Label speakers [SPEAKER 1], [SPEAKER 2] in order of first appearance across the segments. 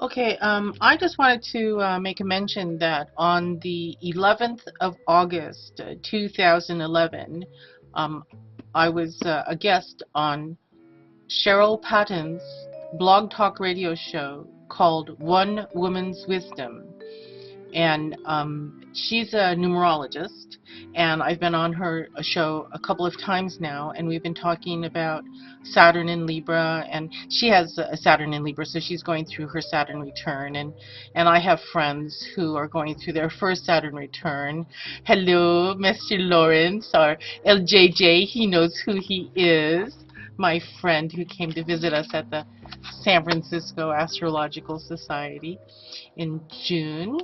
[SPEAKER 1] Okay, I just wanted to make a mention that on the 11th of August, 2011, um, I was a guest on Cheryl Patton's blog talk radio show called One Woman's Wisdom. And she's a numerologist, and I've been on her show a couple of times now, and we've been talking about Saturn in Libra, and she has a Saturn in Libra, so she's going through her Saturn return, and I have friends who are going through their first Saturn return. Hello, Mr. Lawrence, or LJJ, he knows who he is, my friend who came to visit us at the San Francisco Astrological Society in June.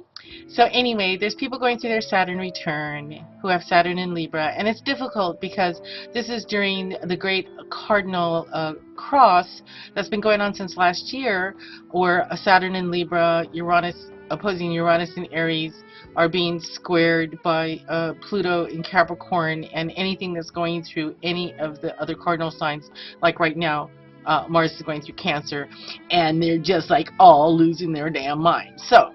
[SPEAKER 1] So anyway, there's people going through their Saturn return who have Saturn in Libra, and it's difficult because this is during the Grand Cardinal Cross that's been going on since last year, where a Saturn in Libra, Uranus opposing Uranus in Aries, are being squared by Pluto in Capricorn, and anything that's going through any of the other cardinal signs, like right now, Mars is going through Cancer, and they're just like all losing their damn mind. So,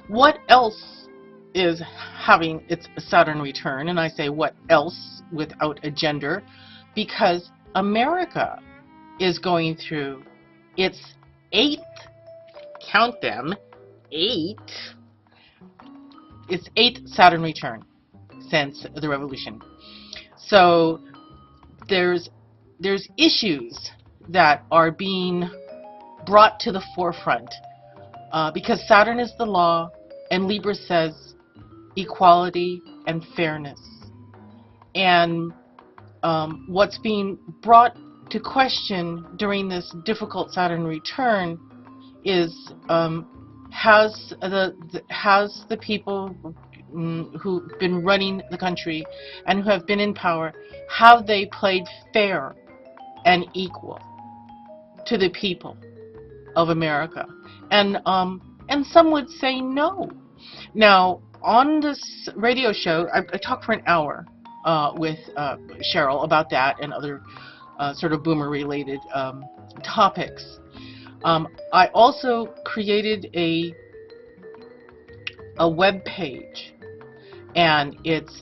[SPEAKER 1] what else is having its Saturn return? And I say what else without a gender, because America is going through its 8th, count them, 8, its 8th Saturn return since the revolution. So there's issues that are being brought to the forefront because Saturn is the law and Libra says equality and fairness. And what's being brought to question during this difficult Saturn return is has the people who've been running the country and who have been in power, have they played fair and equal to the people of America? And some would say no. Now, on this radio show, I talked for an hour with Cheryl about that and other sort of boomer-related topics. I also created a web page, and it's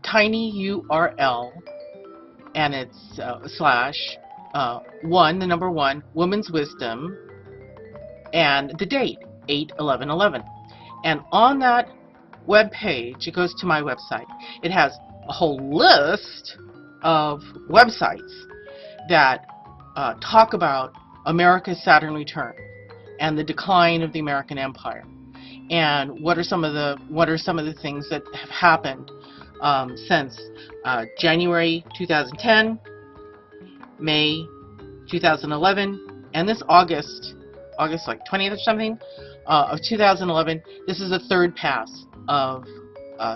[SPEAKER 1] tiny URL, and it's /1, the number 1, Woman's Wisdom, and the date 8/11/11. And on that web page, it goes to my website. It has a whole list of websites that talk about America's Saturn return and the decline of the American Empire, and what are some of the things that have happened since January 2010, May 2011, and this August like 20th or something of 2011. This is the third pass of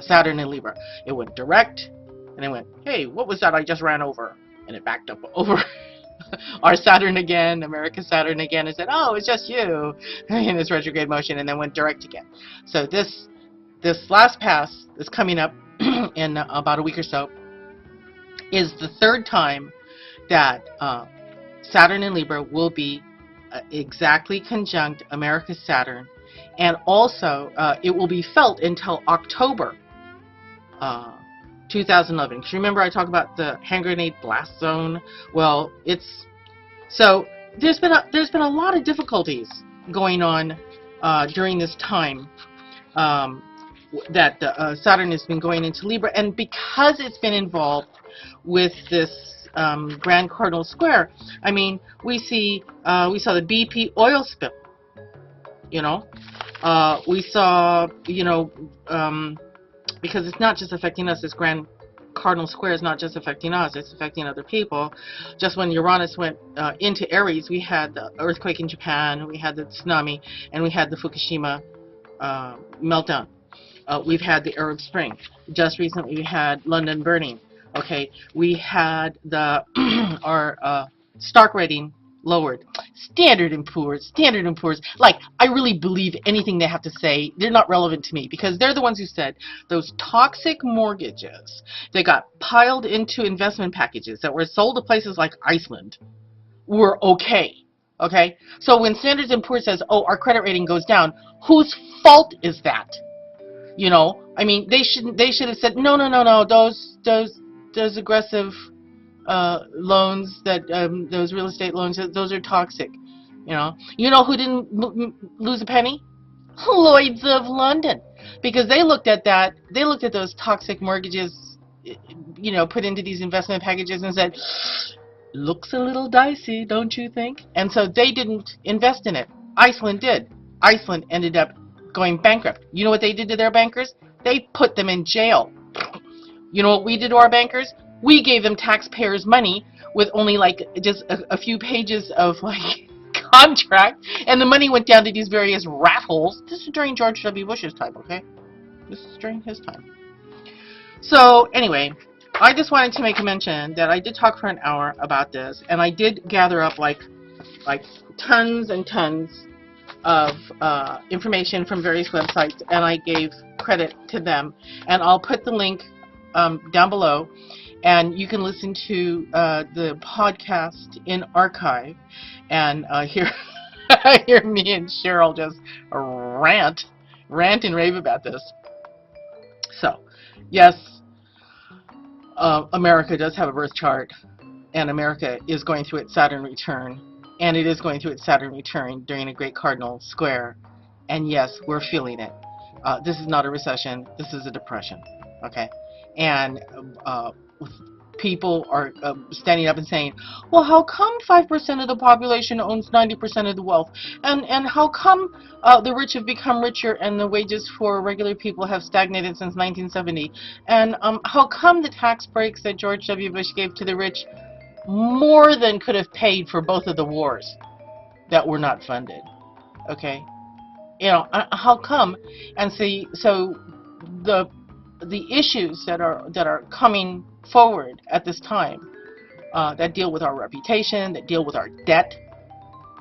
[SPEAKER 1] Saturn in Libra. It went direct, and it went, hey, what was that I just ran over? And it backed up over our Saturn again, America's Saturn again, and said, oh, it's just you, in this retrograde motion, and then went direct again. So this last pass that's coming up in about a week or so is the third time that Saturn in Libra will be exactly conjunct America's Saturn, and also it will be felt until October 2011. Because remember, I talked about the hand grenade blast zone. Well, so there's been a lot of difficulties going on during this time that Saturn has been going into Libra, and because it's been involved with this Grand Cardinal Square. I mean, we saw the BP oil spill. We saw, because it's not just affecting us. This Grand Cardinal Square is not just affecting us, it's affecting other people. Just when Uranus went into Aries, we had the earthquake in Japan, we had the tsunami, and we had the Fukushima meltdown. We've had the Arab Spring. Just recently we had London burning. Okay, we had the our Stark rating lowered. Standard & Poor's, like, I really believe anything they have to say. They're not relevant to me, because they're the ones who said those toxic mortgages that got piled into investment packages that were sold to places like Iceland were okay. Okay? So when Standard & Poor's says, oh, our credit rating goes down, whose fault is that? You know, I mean, they should have said, no, no, no, no, those aggressive loans, that those real estate loans, those are toxic. You know who didn't lose a penny? Lloyd's of London, because they looked at that. They looked at those toxic mortgages, put into these investment packages and said, looks a little dicey, don't you think? And so they didn't invest in it. Iceland did. Iceland ended up going bankrupt. You know what they did to their bankers? They put them in jail. You know what we did to our bankers? We gave them taxpayers' money with only like just a few pages of like contract, and the money went down to these various rat holes. This is during George W. Bush's time, okay? This is during his time. So anyway, I just wanted to make a mention that I did talk for an hour about this, and I did gather up like tons and tons of information from various websites, and I gave credit to them, and I'll put the link down below, and you can listen to the podcast in archive and hear me and Cheryl just rant and rave about this. So yes, America does have a birth chart, and America is going through its Saturn return, and it is going through its Saturn return during a great cardinal square, and yes, we're feeling it. This is not a recession, this is a depression, okay? And people are standing up and saying, well, how come 5% of the population owns 90% of the wealth? And how come the rich have become richer and the wages for regular people have stagnated since 1970? And how come the tax breaks that George W. Bush gave to the rich more than could have paid for both of the wars that were not funded? Okay? How come? And see, so the issues that are coming forward at this time that deal with our reputation, that deal with our debt,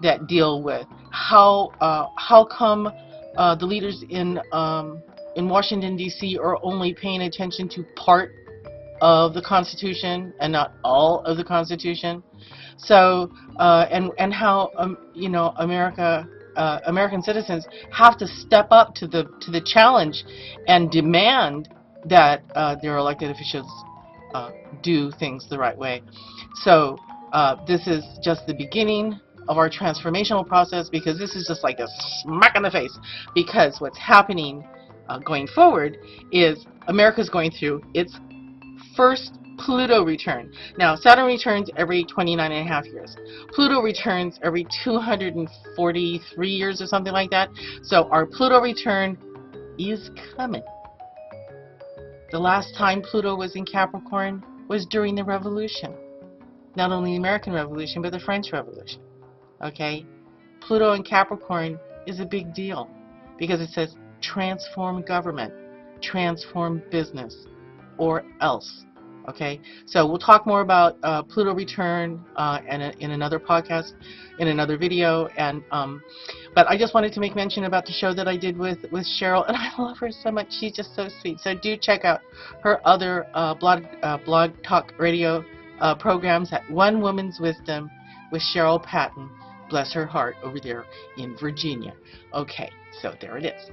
[SPEAKER 1] that deal with how come the leaders in Washington D.C. are only paying attention to part of the Constitution and not all of the Constitution. So and how American citizens have to step up to the challenge and demand that their elected officials do things the right way. So this is just the beginning of our transformational process, because this is just like a smack in the face, because what's happening going forward is America's going through its first Pluto return. Now, Saturn returns every 29.5 years. Pluto returns every 243 years or something like that. So our Pluto return is coming. The last time Pluto was in Capricorn was during the Revolution. Not only the American Revolution, but the French Revolution. Okay? Pluto in Capricorn is a big deal, because it says transform government, transform business, or else. Okay? So we'll talk more about Pluto return in another podcast, in another video, and but I just wanted to make mention about the show that I did with Cheryl, and I love her so much. She's just so sweet. So do check out her other blog talk radio programs at One Woman's Wisdom with Cheryl Patton. Bless her heart, over there in Virginia. Okay, so there it is.